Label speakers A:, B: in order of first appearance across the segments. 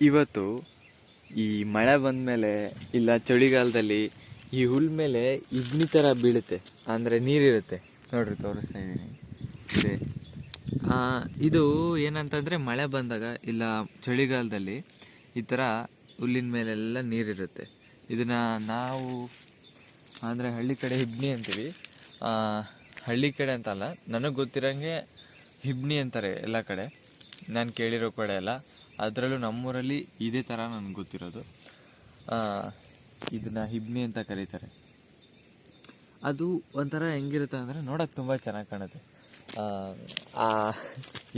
A: ಇವತ್ತು ಈ ಮಳೆ ಬಂದಮೇಲೆ ಇಲ್ಲ ಚಳಿಗಾಲದಲ್ಲಿ ಈ ಹುಲ್ ಮೇಲೆ ಇಗ್ನಿ ಥರ ಬೀಳುತ್ತೆ, ಅಂದರೆ ನೀರಿರುತ್ತೆ ನೋಡ್ರಿ, ತೋರಿಸ್ತಾ ಇದ್ದೀನಿ. ಇದೆ ಇದು ಏನಂತಂದರೆ ಮಳೆ ಬಂದಾಗ ಇಲ್ಲ ಚಳಿಗಾಲದಲ್ಲಿ ಈ ಥರ ಹುಲ್ಲಿನ ಮೇಲೆಲ್ಲ ನೀರಿರುತ್ತೆ. ಇದನ್ನು ನಾವು ಅಂದರೆ ಹಳ್ಳಿ ಕಡೆ ಹಿಬ್ನಿ ಅಂತೀವಿ. ಹಳ್ಳಿ ಕಡೆ ಅಂತಲ್ಲ, ನನಗೆ ಗೊತ್ತಿರೋಂಗೆ ಹಿಬ್ನಿ ಅಂತಾರೆ ಎಲ್ಲ ಕಡೆ, ನಾನು ಕೇಳಿರೋ ಕಡೆ ಎಲ್ಲ. ಅದರಲ್ಲೂ ನಮ್ಮೂರಲ್ಲಿ ಇದೇ ಥರ ನನಗೆ ಗೊತ್ತಿರೋದು. ಇದನ್ನು ಹಿಬ್ನಿ ಅಂತ ಕರೀತಾರೆ. ಅದು ಒಂಥರ ಹೆಂಗಿರುತ್ತೆ ಅಂದರೆ ನೋಡೋಕೆ ತುಂಬ ಚೆನ್ನಾಗಿ ಕಾಣುತ್ತೆ.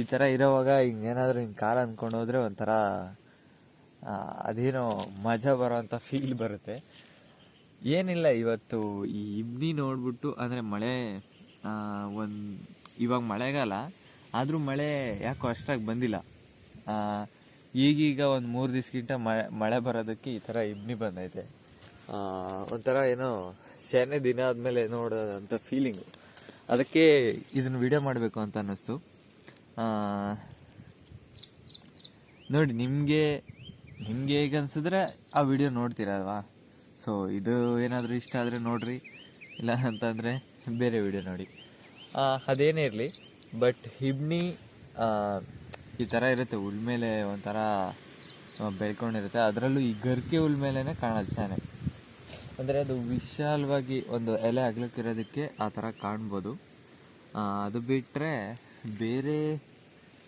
A: ಈ ಥರ ಇರೋವಾಗ ಹಿಂಗೇನಾದರೂ ಹಿಂಗೆ ಕಾಲು ಅಂದ್ಕೊಂಡು ಹೋದರೆ ಒಂಥರ ಅದೇನೋ ಮಜಾ ಬರೋವಂಥ ಫೀಲ್ ಬರುತ್ತೆ. ಏನಿಲ್ಲ, ಇವತ್ತು ಈ ಹಿಬ್ನಿ ನೋಡ್ಬಿಟ್ಟು, ಅಂದರೆ ಮಳೆ ಇವಾಗ ಮಳೆಗಾಲ ಆದರೂ ಮಳೆ ಯಾಕೋ ಅಷ್ಟಾಗಿ ಬಂದಿಲ್ಲ. ಈಗೀಗ ಒಂದು 3 ದಿವಸಕ್ಕಿಂತ ಮಳೆ ಬರೋದಕ್ಕೆ ಈ ಥರ ಇಬ್ನಿ ಬಂದೈತೆ. ಒಂಥರ ಏನೋ ಶನೇ ದಿನ ಆದಮೇಲೆ ನೋಡೋದಂಥ ಫೀಲಿಂಗು. ಅದಕ್ಕೆ ಇದನ್ನು ವಿಡಿಯೋ ಮಾಡಬೇಕು ಅಂತ ಅನ್ನಿಸ್ತು. ನೋಡಿ, ನಿಮಗೆ ಹೇಗೆ ಅನಿಸಿದ್ರೆ ಆ ವಿಡಿಯೋ ನೋಡ್ತೀರಲ್ವಾ. ಸೊ ಇದು ಏನಾದರೂ ಇಷ್ಟ ಆದರೆ ನೋಡಿರಿ, ಇಲ್ಲ ಅಂತಂದರೆ ಬೇರೆ ವಿಡಿಯೋ ನೋಡಿ. ಅದೇನೇ ಇರಲಿ, ಬಟ್ ಹಿಬ್ನಿ ಈ ಥರ ಇರುತ್ತೆ, ಹುಲ್ ಮೇಲೆ ಒಂಥರ ಬೆಳ್ಕೊಂಡಿರುತ್ತೆ. ಅದರಲ್ಲೂ ಈ ಗರ್ಕೆ ಹುಲ್ ಮೇಲೇ ಕಾಣೋದು ಚೆನ್ನಾಗಿ. ಅಂದರೆ ಅದು ವಿಶಾಲವಾಗಿ ಒಂದು ಎಲೆ ಅಗಲಕ್ಕಿರೋದಕ್ಕೆ ಆ ಥರ ಕಾಣ್ಬೋದು. ಅದು ಬಿಟ್ಟರೆ ಬೇರೆ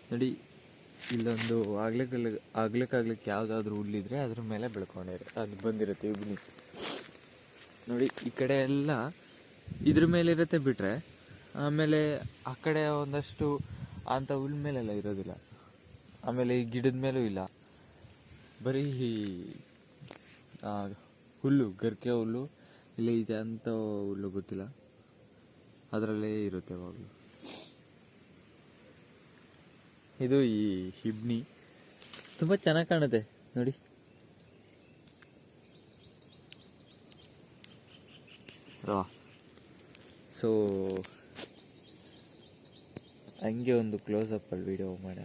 A: ನೋಡಿ, ಇಲ್ಲೊಂದು ಆಗ್ಲಿಕ್ಕೆ ಯಾವುದಾದ್ರೂ ಹುಲ್ಲಿದ್ರೆ ಅದ್ರ ಮೇಲೆ ಬೆಳ್ಕೊಂಡಿರುತ್ತೆ, ಅದು ಬಂದಿರುತ್ತೆ ಇಬ್ನಿ. ನೋಡಿ, ಈ ಕಡೆ ಎಲ್ಲ ಇದ್ರ ಮೇಲಿರುತ್ತೆ ಬಿಟ್ಟರೆ, ಆಮೇಲೆ ಆ ಕಡೆ ಒಂದಷ್ಟು ಅಂಥ ಹುಲ್ ಮೇಲೆಲ್ಲ ಇರೋದಿಲ್ಲ. ಆಮೇಲೆ ಈ ಗಿಡದ ಮೇಲೂ ಇಲ್ಲ, ಬರೀ ಹುಲ್ಲು, ಗರ್ಕೆ ಹುಲ್ಲು ಇಲ್ಲ ಇದೆ ಅಂತ ಹುಲ್ಲು ಗೊತ್ತಿಲ್ಲ, ಅದರಲ್ಲೇ ಇರುತ್ತೆ ಯಾವಾಗಲೂ. ಇದು ಈ ಹಿಬ್ನಿ ತುಂಬ ಚೆನ್ನಾಗಿ ಕಾಣುತ್ತೆ ನೋಡಿ. ಸೊ ಹಂಗೆ ಒಂದು ಕ್ಲೋಸಪ್ಪಲ್ಲಿ ವಿಡಿಯೋ ಮಾಡ.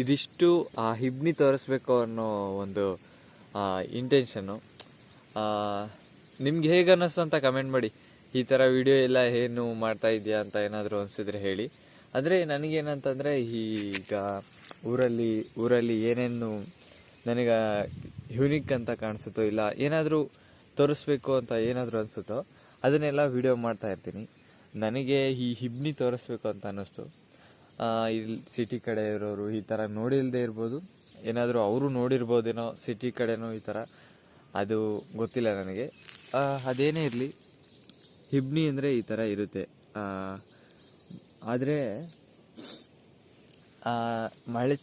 A: ಇದಿಷ್ಟು ಆ ಹಿಬ್ನಿ ತೋರಿಸ್ಬೇಕು ಅನ್ನೋ ಒಂದು ಇಂಟೆನ್ಷನ್ನು. ನಿಮ್ಗೆ ಹೇಗೆ ಅನ್ನಿಸ್ತು ಅಂತ ಕಮೆಂಟ್ ಮಾಡಿ. ಈ ಥರ ವಿಡಿಯೋ ಎಲ್ಲ ಏನು ಮಾಡ್ತಾ ಇದೆಯಾ ಅಂತ ಏನಾದರೂ ಅನಿಸಿದ್ರೆ ಹೇಳಿ. ಅಂದರೆ ನನಗೇನಂತಂದರೆ, ಈಗ ಊರಲ್ಲಿ ಏನೇನು ನನಗೆ ಯುನಿಕ್ ಅಂತ ಕಾಣಿಸುತ್ತೋ, ಇಲ್ಲ ಏನಾದರೂ ತೋರಿಸ್ಬೇಕು ಅಂತ ಏನಾದರೂ ಅನಿಸುತ್ತೋ ಅದನ್ನೆಲ್ಲ ವಿಡಿಯೋ ಮಾಡ್ತಾ ಇರ್ತೀನಿ. ನನಗೆ ಈ ಹಿಬ್ನಿ ತೋರಿಸ್ಬೇಕು ಅಂತ ಅನ್ನಿಸ್ತು. ಇಲ್ಲಿ ಸಿಟಿ ಕಡೆ ಇರೋರು ಈ ಥರ ನೋಡಿಲ್ಲದೆ ಇರ್ಬೋದು, ಏನಾದರೂ ಅವರು ನೋಡಿರ್ಬೋದೇನೋ ಸಿಟಿ ಕಡೆನೋ ಈ ಥರ, ಅದು ಗೊತ್ತಿಲ್ಲ ನನಗೆ. ಅದೇನೇ ಇರಲಿ, ಹಿಬ್ನಿ ಅಂದರೆ ಈ ಥರ ಇರುತ್ತೆ. ಆದರೆ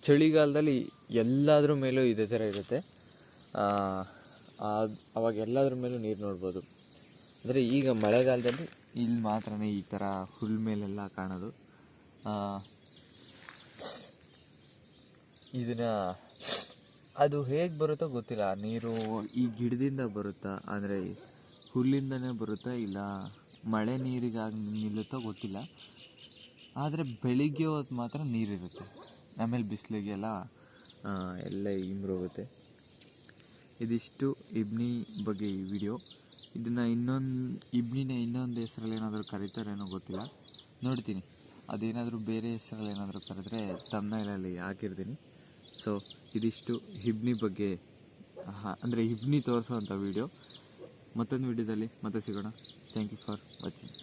A: ಚಳಿಗಾಲದಲ್ಲಿ ಎಲ್ಲಾದ್ರ ಮೇಲೂ ಇದೇ ಥರ ಇರುತ್ತೆ. ಅವಾಗ ಎಲ್ಲಾದ್ರ ಮೇಲೂ ನೀರು ನೋಡ್ಬೋದು. ಅಂದರೆ ಈಗ ಮಳೆಗಾಲದಲ್ಲಿ ಇಲ್ಲಿ ಮಾತ್ರನೇ ಈ ಥರ ಹುಲ್ ಮೇಲೆಲ್ಲ ಕಾಣೋದು. ಇದನ್ನು ಅದು ಹೇಗೆ ಬರುತ್ತೋ ಗೊತ್ತಿಲ್ಲ, ನೀರು ಈ ಗಿಡದಿಂದ ಬರುತ್ತಾ, ಅಂದರೆ ಹುಲ್ಲಿಂದನೇ ಬರುತ್ತಾ, ಇಲ್ಲ ಮಳೆ ನೀರಿಗಾಗಿ ನಿಲ್ಲುತ್ತೋ ಗೊತ್ತಿಲ್ಲ. ಆದರೆ ಬೆಳಿಗ್ಗೆ ಹೊತ್ತು ಮಾತ್ರ ನೀರಿರುತ್ತೆ, ಆಮೇಲೆ ಬಿಸಿಲಿಗೆಲ್ಲ ಎಲ್ಲ ಇಂಬ್ರೋಗುತ್ತೆ. ಇದಿಷ್ಟು ಇಬ್ನಿ ಬಗ್ಗೆ ಈ ವಿಡಿಯೋ. ಇದನ್ನು ಇಬ್ನಿನ ಇನ್ನೊಂದು ಹೆಸರಲ್ಲಿ ಏನಾದರೂ ಕರೀತಾರೇನೋ ಗೊತ್ತಿಲ್ಲ, ನೋಡ್ತೀನಿ. ಅದೇನಾದರೂ ಬೇರೆ ಹೆಸರಲ್ಲಿ ಏನಾದರೂ ಕರೆದ್ರೆ ತಮ್ನೈಲಲ್ಲಿ ಹಾಕಿರ್ತೀನಿ. ಸೊ ಇದಿಷ್ಟು ಹಿಬ್ನಿ ಬಗ್ಗೆ, ಅಂದರೆ ಹಿಬ್ನಿ ತೋರಿಸೋವಂಥ ವಿಡಿಯೋ. ಮತ್ತೊಂದು ವಿಡಿಯೋದಲ್ಲಿ ಮತ್ತೆ ಸಿಗೋಣ. Thank you for watching.